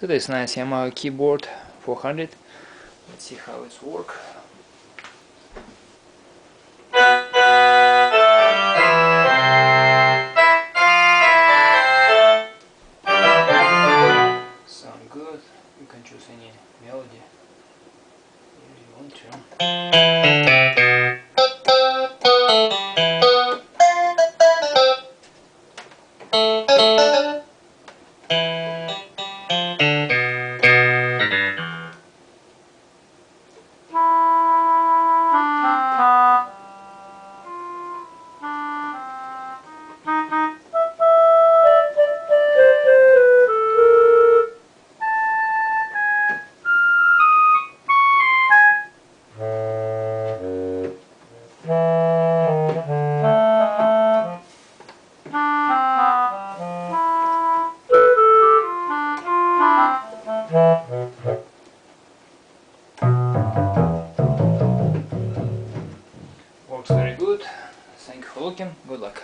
to this nice Yamaha keyboard 400. Let's see how it's work. Sound good. You can choose any melody if you want to. Works very good. Thank you for looking. Good luck.